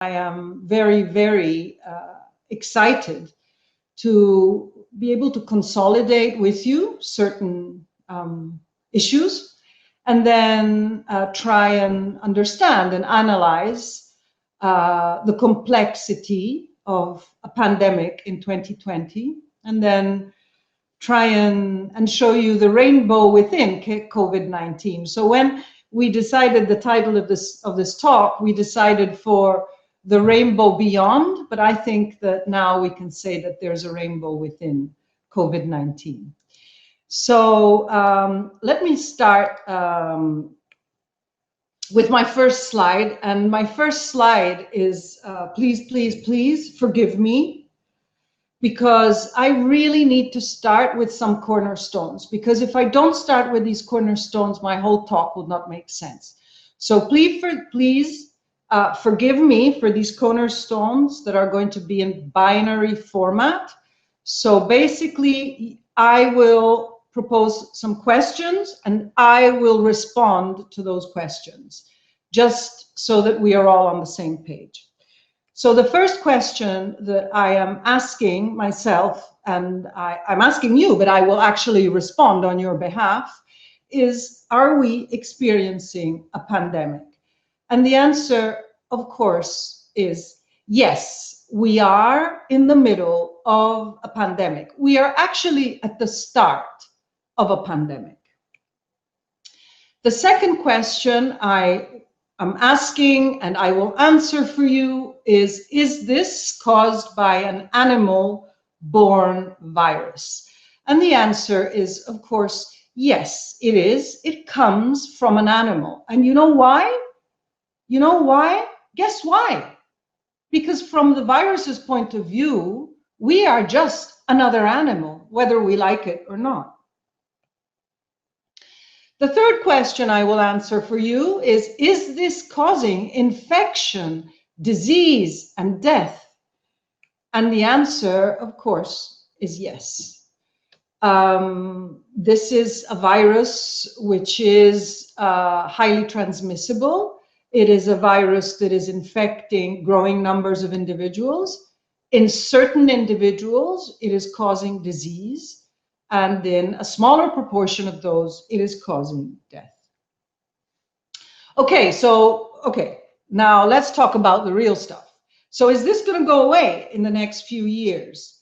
I am very, very excited to be able to consolidate with you certain issues and then try and understand and analyze the complexity of a pandemic in 2020, and then try and show you the rainbow within COVID-19. So when we decided the title of this talk, we decided for the rainbow beyond, but I think that now we can say that there's a rainbow within COVID-19. So let me start with my first slide. And my first slide is, please, please, please forgive me, because I really need to start with some cornerstones, because if I don't start with these cornerstones, my whole talk will not make sense. So please forgive me for these cornerstones that are going to be in binary format. So basically, I will propose some questions and I will respond to those questions, just so that we are all on the same page. So the first question that I am asking myself, and I'm asking you, but I will actually respond on your behalf, is, are we experiencing a pandemic? And the answer, of course, is yes, we are in the middle of a pandemic. We are actually at the start of a pandemic. The second question I'm asking, and I will answer for you, is this caused by an animal-borne virus? And the answer is, of course, yes, it is. It comes from an animal. And you know why? You know why? Guess why? Because from the virus's point of view, we are just another animal, whether we like it or not. The third question I will answer for you is this causing infection, disease, and death? And the answer, of course, is yes. This is a virus which is highly transmissible. It is a virus that is infecting growing numbers of individuals. In certain individuals, it is causing disease. And in a smaller proportion of those, it is causing death. Okay, now let's talk about the real stuff. So is this going to go away in the next few years?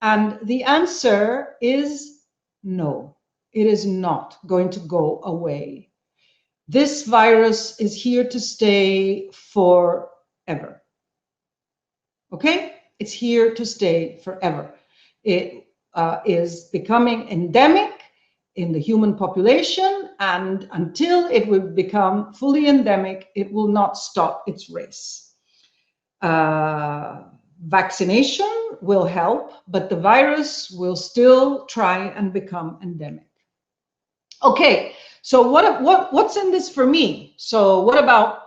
And the answer is no, it is not going to go away. This virus is here to stay forever. Okay? It's here to stay forever. It is becoming endemic in the human population, and until it will become fully endemic, it will not stop its race. Vaccination will help, but the virus will still try and become endemic. Okay, so what's in this for me? So what about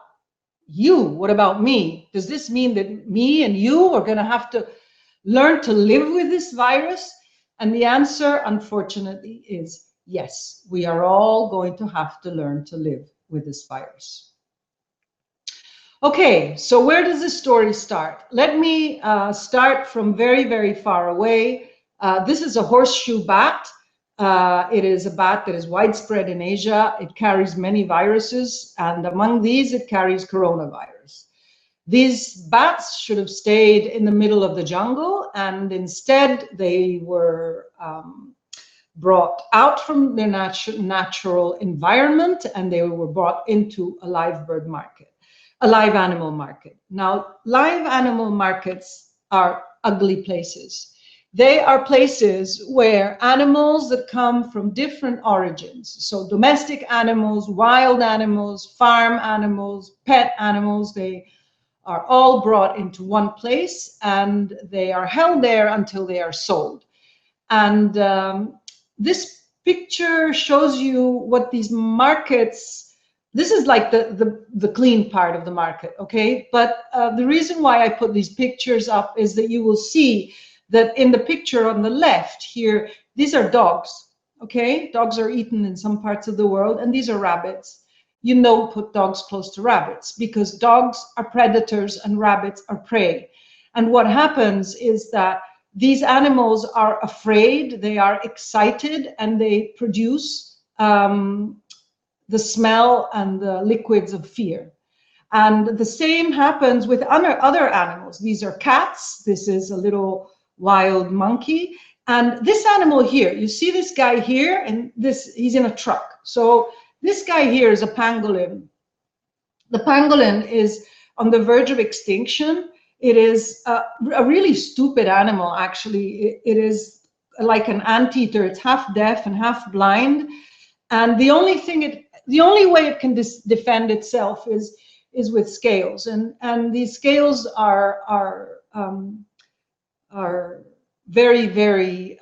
you? What about me? Does this mean that me and you are going to have to learn to live with this virus? And the answer, unfortunately, is yes. We are all going to have to learn to live with this virus. Okay, so where does this story start? Let me start from very, very far away. This is a horseshoe bat. It is a bat that is widespread in Asia. It carries many viruses, and among these, it carries coronavirus. These bats should have stayed in the middle of the jungle, and instead they were brought out from their natural environment, and they were brought into a live bird market, a live animal market. Now, live animal markets are ugly places. They are places where animals that come from different origins, so domestic animals, wild animals, farm animals, pet animals, they are all brought into one place, and they are held there until they are sold. And this picture shows you what these markets, this is like the clean part of the market, okay? But the reason why I put these pictures up is that you will see that in the picture on the left here, these are dogs, okay? Dogs are eaten in some parts of the world, and these are rabbits. you know, put dogs close to rabbits, because dogs are predators and rabbits are prey. And what happens is that these animals are afraid, they are excited, and they produce the smell and the liquids of fear. And the same happens with other animals. These are cats. This is a little wild monkey. And this animal here, you see this guy here, and he's in a truck. So this guy here is a pangolin. The pangolin is on the verge of extinction. It is a really stupid animal, actually. It is like an anteater. It's half deaf and half blind. And the only way it can defend itself is with scales. And these scales are very, very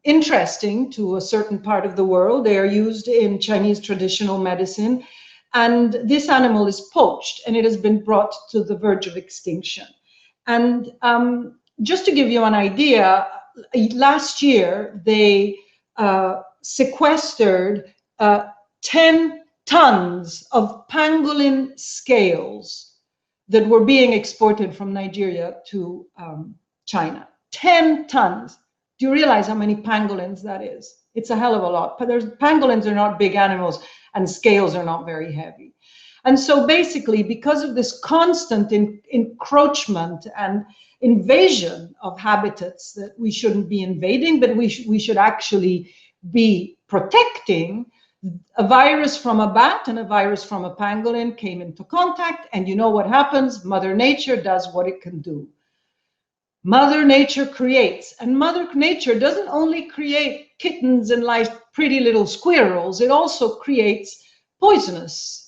interesting to a certain part of the world. They are used in Chinese traditional medicine. And this animal is poached, and it has been brought to the verge of extinction. And just to give you an idea, last year they sequestered 10 tons of pangolin scales that were being exported from Nigeria to China. 10 tons. Do you realize how many pangolins that is? It's a hell of a lot. But pangolins are not big animals, and scales are not very heavy. And so basically, because of this constant encroachment and invasion of habitats that we shouldn't be invading, but we should actually be protecting, a virus from a bat and a virus from a pangolin came into contact, and you know what happens? Mother Nature does what it can do. Mother Nature creates, and Mother Nature doesn't only create kittens and like pretty little squirrels, it also creates poisonous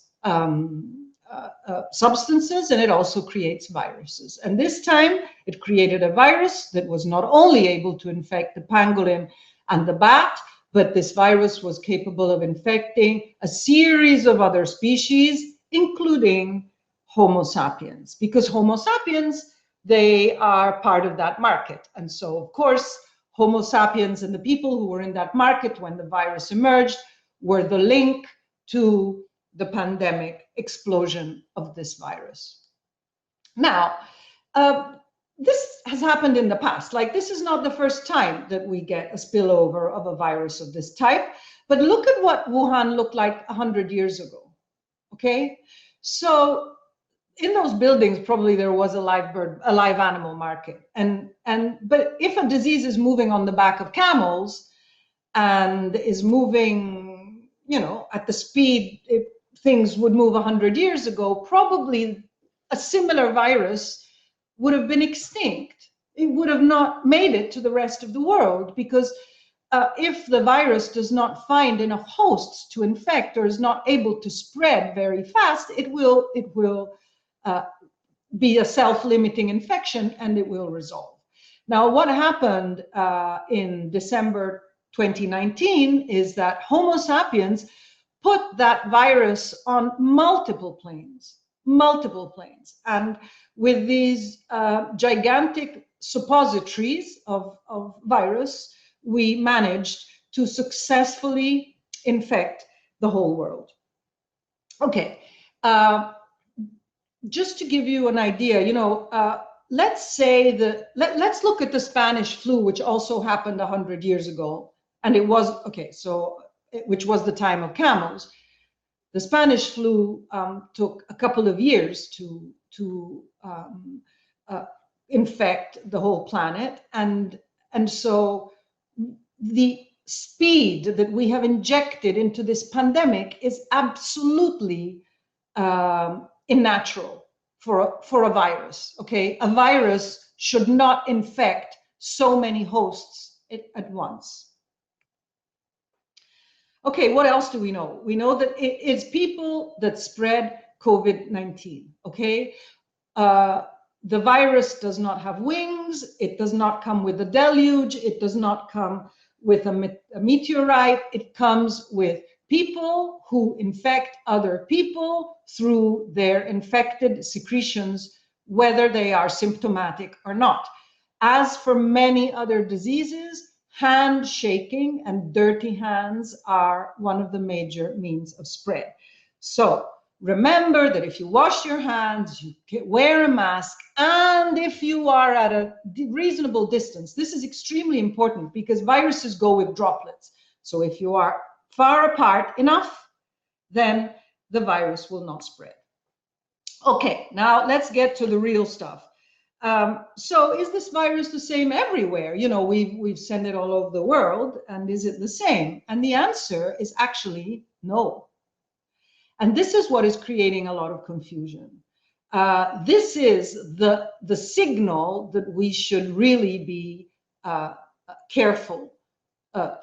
substances, and it also creates viruses. And this time it created a virus that was not only able to infect the pangolin and the bat, but this virus was capable of infecting a series of other species, including Homo sapiens, because Homo sapiens, they are part of that market. And so, of course, Homo sapiens and the people who were in that market when the virus emerged were the link to the pandemic explosion of this virus. Now, this has happened in the past. Like, this is not the first time that we get a spillover of a virus of this type, but look at what Wuhan looked like 100 years ago, okay? So in those buildings, probably there was a live animal market. But if a disease is moving on the back of camels and is moving, you know, at the speed things would move 100 years ago, probably a similar virus would have been extinct. It would have not made it to the rest of the world, because if the virus does not find enough hosts to infect or is not able to spread very fast, it will be a self-limiting infection, and it will resolve. Now, what happened in December 2019 is that Homo sapiens put that virus on multiple planes. And with these gigantic suppositories of virus, we managed to successfully infect the whole world. Okay. Just to give you an idea, you know, let's say let's look at the Spanish flu, which also happened 100 years ago, and it was okay. So, which was the time of camels. The Spanish flu took a couple of years to infect the whole planet, and so the speed that we have injected into this pandemic is absolutely unnatural for a virus. Okay, a virus should not infect so many hosts at once. Okay, what else do we know? We know that it's people that spread COVID-19, okay? The virus does not have wings, it does not come with a deluge, it does not come with a meteorite, it comes with people who infect other people through their infected secretions, whether they are symptomatic or not. As for many other diseases, hand shaking and dirty hands are one of the major means of spread. So remember that if you wash your hands, you wear a mask, and if you are at a reasonable distance, this is extremely important because viruses go with droplets. So if you are far apart enough, then the virus will not spread. Okay, now let's get to the real stuff. So is this virus the same everywhere? You know, we've sent it all over the world, and is it the same? And the answer is actually no. And this is what is creating a lot of confusion. This is the signal that we should really be careful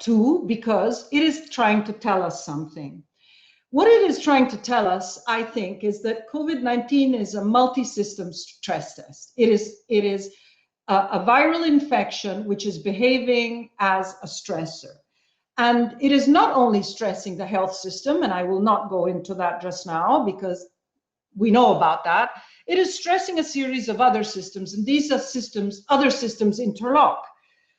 to, because it is trying to tell us something. What it is trying to tell us, I think, is that COVID-19 is a multi-system stress test. It is a viral infection which is behaving as a stressor. And it is not only stressing the health system, and I will not go into that just now because we know about that. It is stressing a series of other systems, and these are other systems interlock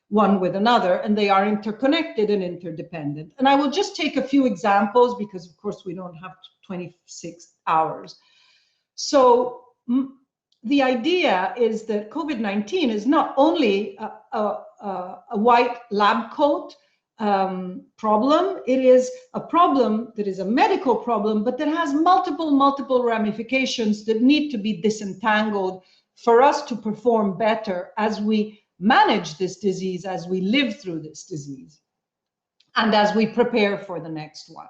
one with another, and they are interconnected and interdependent. And I will just take a few examples because, of course, we don't have 26 hours. So the idea is that COVID-19 is not only a white lab coat problem. It is a problem that is a medical problem, but that has multiple ramifications that need to be disentangled for us to perform better as we manage this disease, as we live through this disease, and as we prepare for the next one.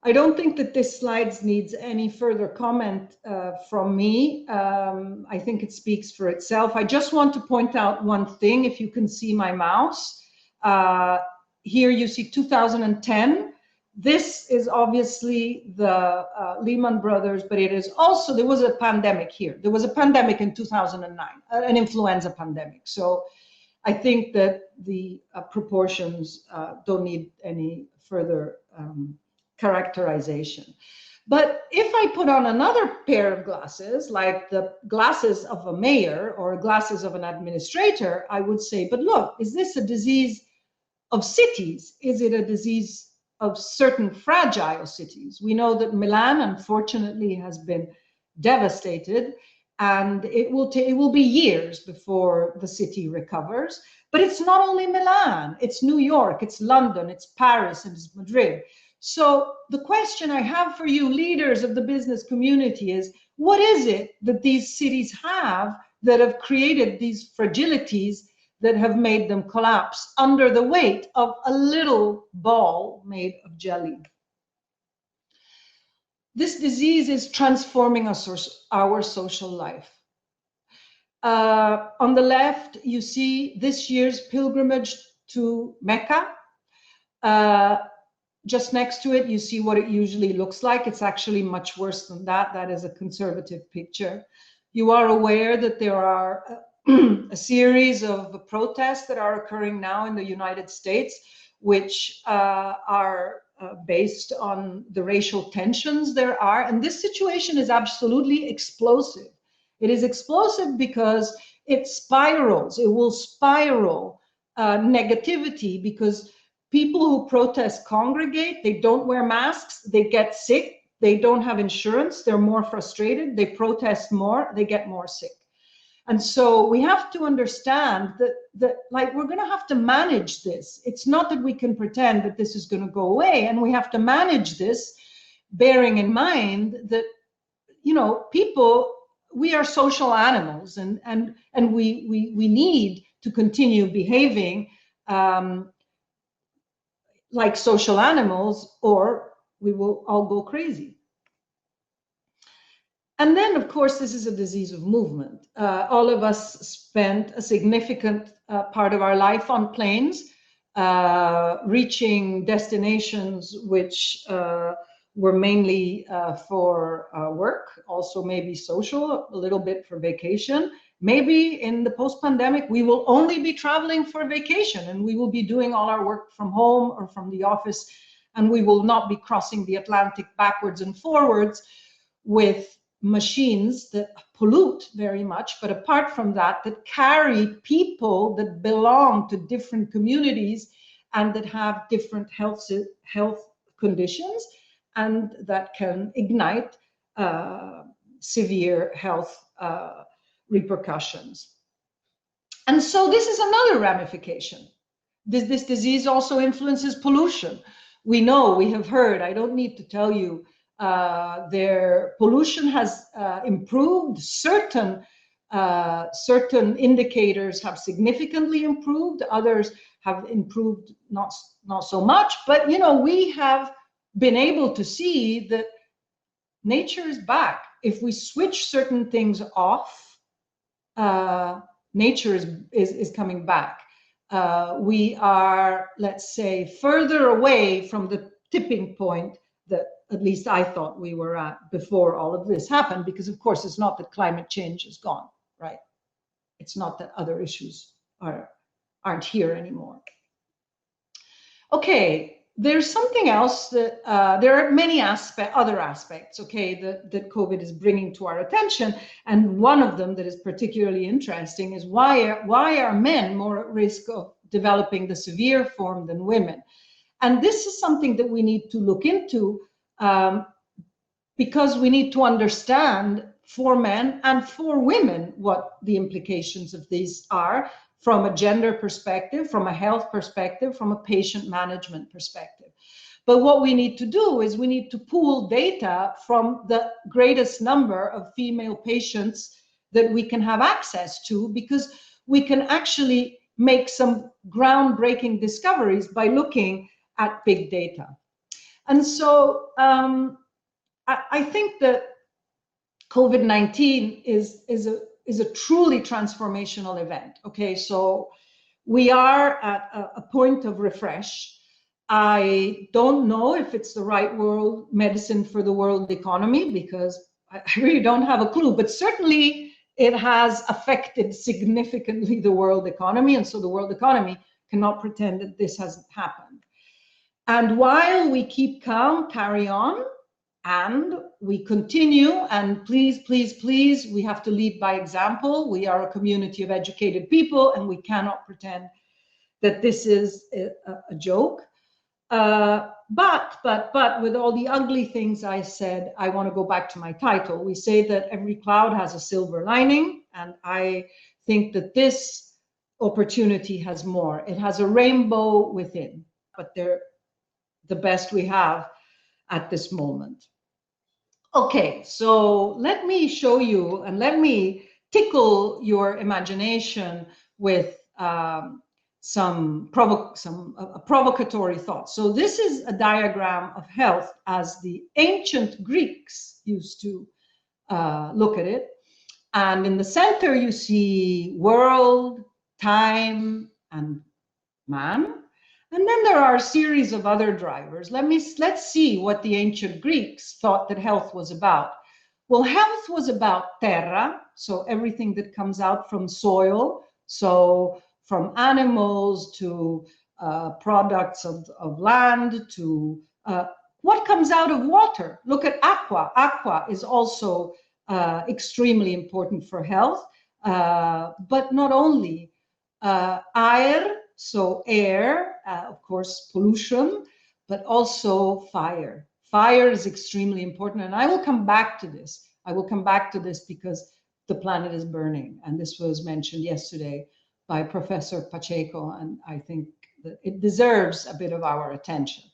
I don't think that this slide needs any further comment from me. I think it speaks for itself. I just want to point out one thing, if you can see my mouse. Here you see 2010. This is obviously the Lehman Brothers, but it is also, there was a pandemic here. There was a pandemic in 2009, an influenza pandemic. So I think that the proportions don't need any further characterization. But if I put on another pair of glasses, like the glasses of a mayor or glasses of an administrator, I would say, but look, is this a disease of cities? Is it a disease of certain fragile cities? We know that Milan, unfortunately, has been devastated, and it will be years before the city recovers. But it's not only Milan, it's New York, it's London, it's Paris, and it's Madrid. So the question I have for you, leaders of the business community, is what is it that these cities have that have created these fragilities that have made them collapse under the weight of a little ball made of jelly? This disease is transforming our social life. On the left, you see this year's pilgrimage to Mecca. Just next to it, you see what it usually looks like. It's actually much worse than that. That is a conservative picture. You are aware that there are a series of protests that are occurring now in the United States, which are based on the racial tensions there are. And this situation is absolutely explosive. It is explosive because it spirals. It will spiral negativity because people who protest congregate, they don't wear masks, they get sick, they don't have insurance, they're more frustrated, they protest more, they get more sick. And so we have to understand that like, we're gonna have to manage this. It's not that we can pretend that this is gonna go away, and we have to manage this, bearing in mind that, you know, people, we are social animals, and we need to continue behaving like social animals, or we will all go crazy. And then, of course, this is a disease of movement. All of us spent a significant part of our life on planes, reaching destinations which were mainly for work, also maybe social, a little bit for vacation. Maybe in the post-pandemic, we will only be traveling for vacation, and we will be doing all our work from home or from the office, and we will not be crossing the Atlantic backwards and forwards with machines that pollute very much, but apart from that, that carry people that belong to different communities and that have different health conditions and that can ignite severe health repercussions. And so this is another ramification. This disease also influences pollution. We know, we have heard, I don't need to tell you, their pollution has improved. Certain indicators have significantly improved, others have improved not so much, but you know, we have been able to see that nature is back. If we switch certain things off, nature is coming back. We are, let's say, further away from the tipping point that at least I thought we were at before all of this happened, because of course it's not that climate change is gone, right? It's not that other issues aren't here anymore. Okay, there's something else that there are many other aspects, okay, that COVID is bringing to our attention, and one of them that is particularly interesting is why are men more at risk of developing the severe form than women? And this is something that we need to look into, because we need to understand for men and for women what the implications of these are, from a gender perspective, from a health perspective, from a patient management perspective. But what we need to do is we need to pool data from the greatest number of female patients that we can have access to, because we can actually make some groundbreaking discoveries by looking at big data. And so I think that COVID-19 is a truly transformational event. Okay, so we are at a point of refresh. I don't know if it's the right medicine for the world economy, because I really don't have a clue, but certainly it has affected significantly the world economy, and so the world economy cannot pretend that this hasn't happened. And while we keep calm, carry on, and we continue, and please, please, please, we have to lead by example. We are a community of educated people, and we cannot pretend that this is a joke. But with all the ugly things I said, I want to go back to my title. We say that every cloud has a silver lining, and I think that this opportunity has more. It has a rainbow within, but they're the best we have at this moment. Okay, so let me show you and let me tickle your imagination with some provocatory thoughts. So this is a diagram of health as the ancient Greeks used to look at it. And in the center, you see world, time, and man. And then there are a series of other drivers. Let's see what the ancient Greeks thought that health was about. Well, health was about terra, so everything that comes out from soil, so from animals to products of land to what comes out of water. Look at aqua. Aqua is also extremely important for health, but not only. Air, so air, of course, pollution, but also fire. Fire is extremely important, and I will come back to this. I will come back to this because the planet is burning, and this was mentioned yesterday by Professor Pacheco, and I think that it deserves a bit of our attention.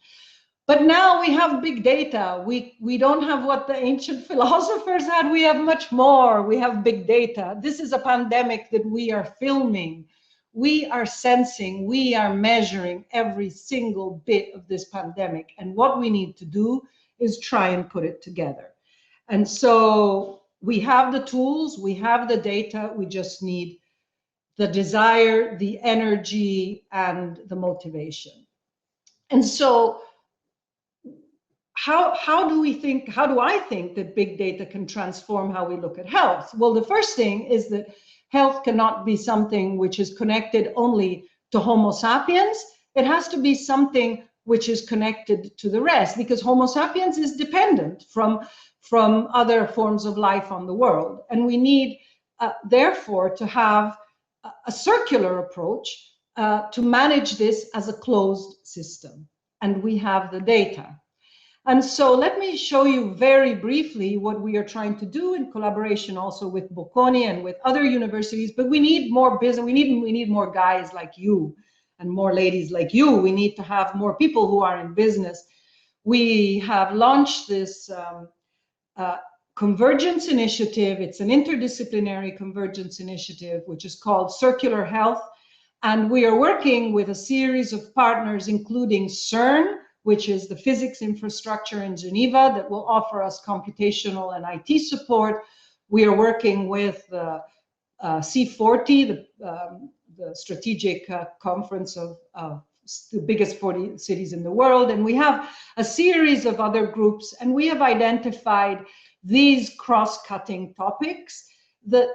But now we have big data. We don't have what the ancient philosophers had. We have much more. We have big data. This is a pandemic that we are filming. We are sensing, we are measuring every single bit of this pandemic. And what we need to do is try and put it together. And so we have the tools, we have the data, we just need the desire, the energy, and the motivation. And so how do I think that big data can transform how we look at health? Well, the first thing is that health cannot be something which is connected only to Homo sapiens. It has to be something which is connected to the rest, because Homo sapiens is dependent from other forms of life on the world. And we need, therefore, to have a circular approach to manage this as a closed system. And we have the data. And so let me show you very briefly what we are trying to do in collaboration also with Bocconi and with other universities. But we need more business. We need more guys like you and more ladies like you. We need to have more people who are in business. We have launched this convergence initiative. It's an interdisciplinary convergence initiative, which is called Circular Health. And we are working with a series of partners, including CERN, which is the physics infrastructure in Geneva that will offer us computational and IT support. We are working with C40, the strategic conference of the biggest 40 cities in the world. And we have a series of other groups, and we have identified these cross-cutting topics that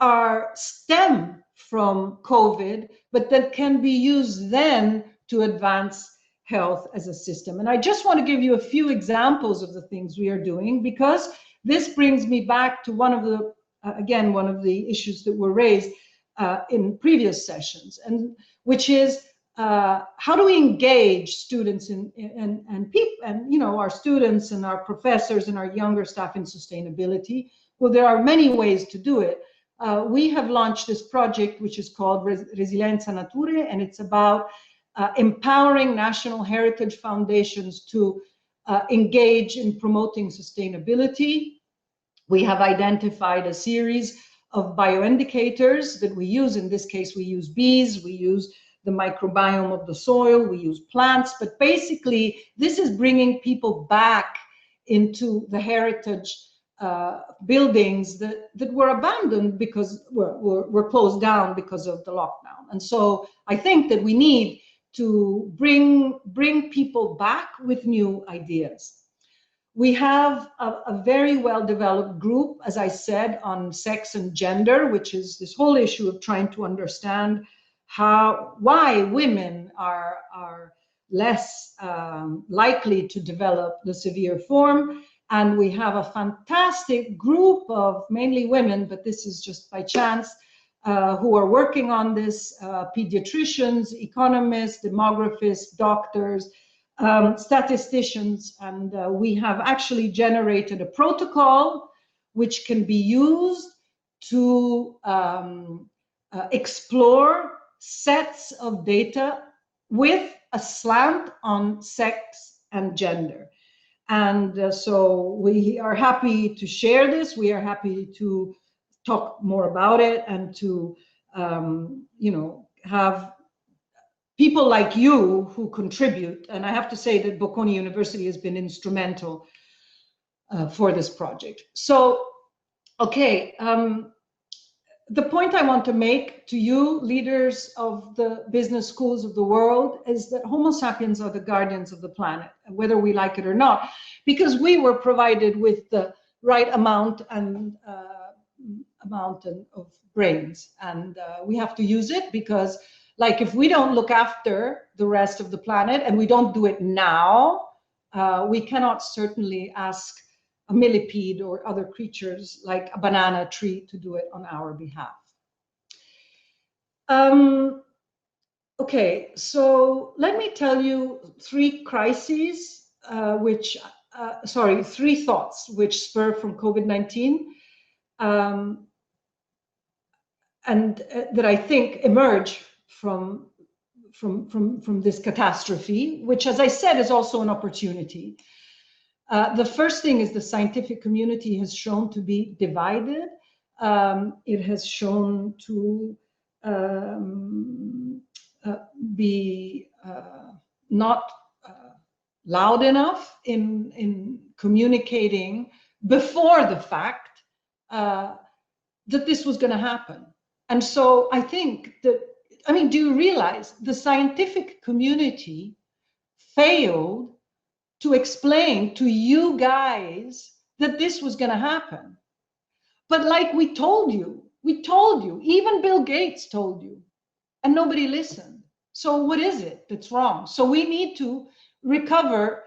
are stem from COVID, but that can be used then to advance health as a system. And I just want to give you a few examples of the things we are doing, because this brings me back to one of the, again, one of the issues that were raised in previous sessions, and which is how do we engage students and people, and you know, our students and our professors and our younger staff in sustainability? Well, there are many ways to do it. We have launched this project, which is called Resilienza Naturae, and it's about empowering national heritage foundations to engage in promoting sustainability. We have identified a series of bioindicators that we use. In this case, we use bees, we use the microbiome of the soil, we use plants, but basically this is bringing people back into the heritage buildings that were abandoned because were closed down because of the lockdown. And so I think that we need to bring people back with new ideas. We have a very well-developed group, as I said, on sex and gender, which is this whole issue of trying to understand why women are less likely to develop the severe form. And we have a fantastic group of mainly women, but this is just by chance, who are working on this, pediatricians, economists, demographers, doctors, statisticians, and we have actually generated a protocol which can be used to explore sets of data with a slant on sex and gender. And so we are happy to share this. We are happy to talk more about it and to, you know, have people like you who contribute. And I have to say that Bocconi University has been instrumental for this project. So, okay, the point I want to make to you, leaders of the business schools of the world, is that Homo sapiens are the guardians of the planet, whether we like it or not, because we were provided with the right amount of brains, and we have to use it, because like if we don't look after the rest of the planet and we don't do it now, we cannot certainly ask a millipede or other creatures like a banana tree to do it on our behalf. Okay, so let me tell you three crises, three thoughts which spur from COVID-19, and that I think emerge from this catastrophe, which, as I said, is also an opportunity. The first thing is the scientific community has shown to be divided. It has shown to be not loud enough in communicating before the fact that this was going to happen. And so I think that, I mean, do you realize the scientific community failed to explain to you guys that this was going to happen? But like we told you, even Bill Gates told you, and nobody listened. So what is it that's wrong? So we need to recover.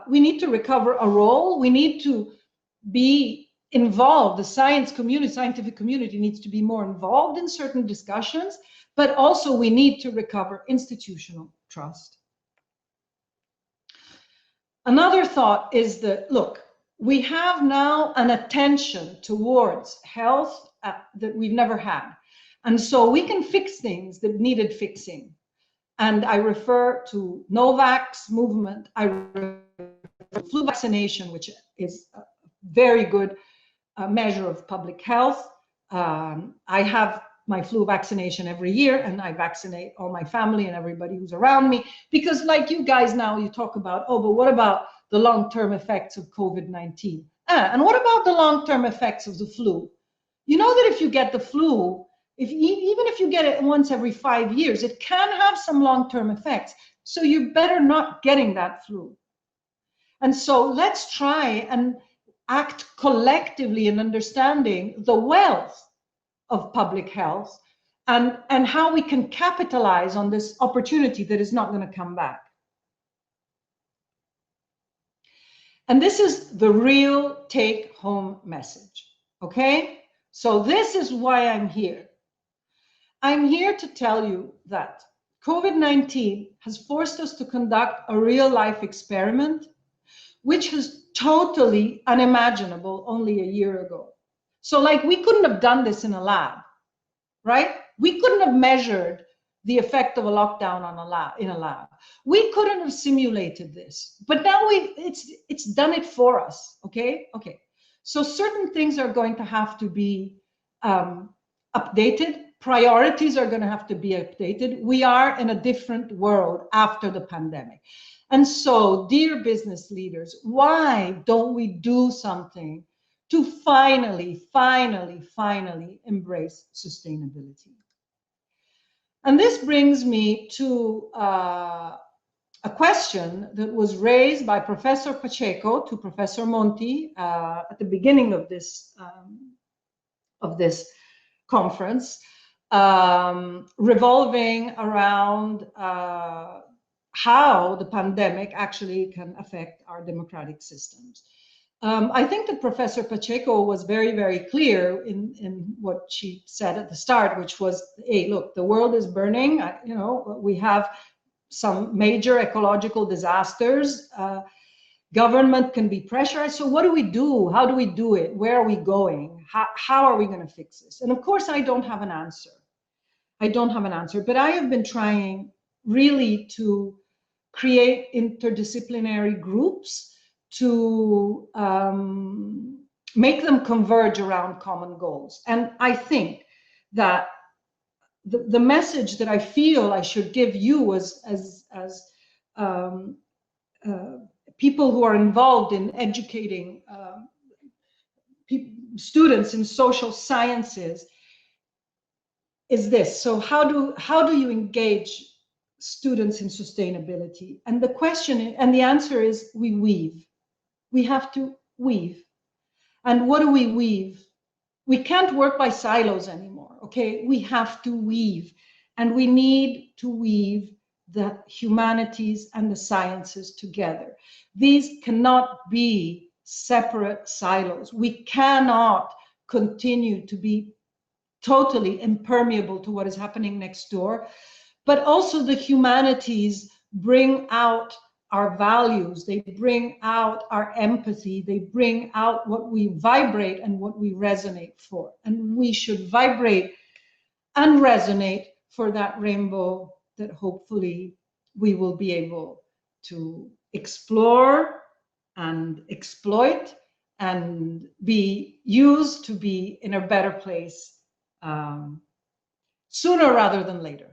We need to recover a role. We need to be involved. The scientific community needs to be more involved in certain discussions, but also we need to recover institutional trust. Another thought is that, look, we have now an attention towards health that we've never had. And so we can fix things that needed fixing. And I refer to Novak's movement. I refer to flu vaccination, which is a very good measure of public health. I have my flu vaccination every year, and I vaccinate all my family and everybody who's around me, because like you guys now, you talk about, oh, but what about the long-term effects of COVID-19? And what about the long-term effects of the flu? You know that if you get the flu, even if you get it once every 5 years, it can have some long-term effects. So you're better not getting that flu. And so let's try and act collectively in understanding the wealth of public health and how we can capitalize on this opportunity that is not going to come back. And this is the real take-home message, okay? So this is why I'm here. I'm here to tell you that COVID-19 has forced us to conduct a real-life experiment, which was totally unimaginable only a year ago. So like, we couldn't have done this in a lab, right? We couldn't have measured the effect of a lockdown in a lab. We couldn't have simulated this, but now it's done it for us, okay? Okay, so certain things are going to have to be updated. Priorities are going to have to be updated. We are in a different world after the pandemic. And so, dear business leaders, why don't we do something to finally embrace sustainability? And this brings me to a question that was raised by Professor Pacheco to Professor Monti at the beginning of this conference, revolving around how the pandemic actually can affect our democratic systems. I think that Professor Pacheco was very, very clear in what she said at the start, which was, hey, look, the world is burning. You know, we have some major ecological disasters. Government can be pressurized. So what do we do? How do we do it? Where are we going? How are we going to fix this? And of course, I don't have an answer. I don't have an answer, but I have been trying really to create interdisciplinary groups to make them converge around common goals. And I think that the message that I feel I should give you as people who are involved in educating students in social sciences is this. So how do you engage students in sustainability? And the question and the answer is we weave. We have to weave. And what do we weave? We can't work by silos anymore, okay? We have to weave. And we need to weave the humanities and the sciences together. These cannot be separate silos. We cannot continue to be totally impermeable to what is happening next door, but also the humanities bring out our values, they bring out our empathy, they bring out what we vibrate and what we resonate for. And we should vibrate and resonate for that rainbow that hopefully we will be able to explore and exploit and be used to be in a better place sooner rather than later.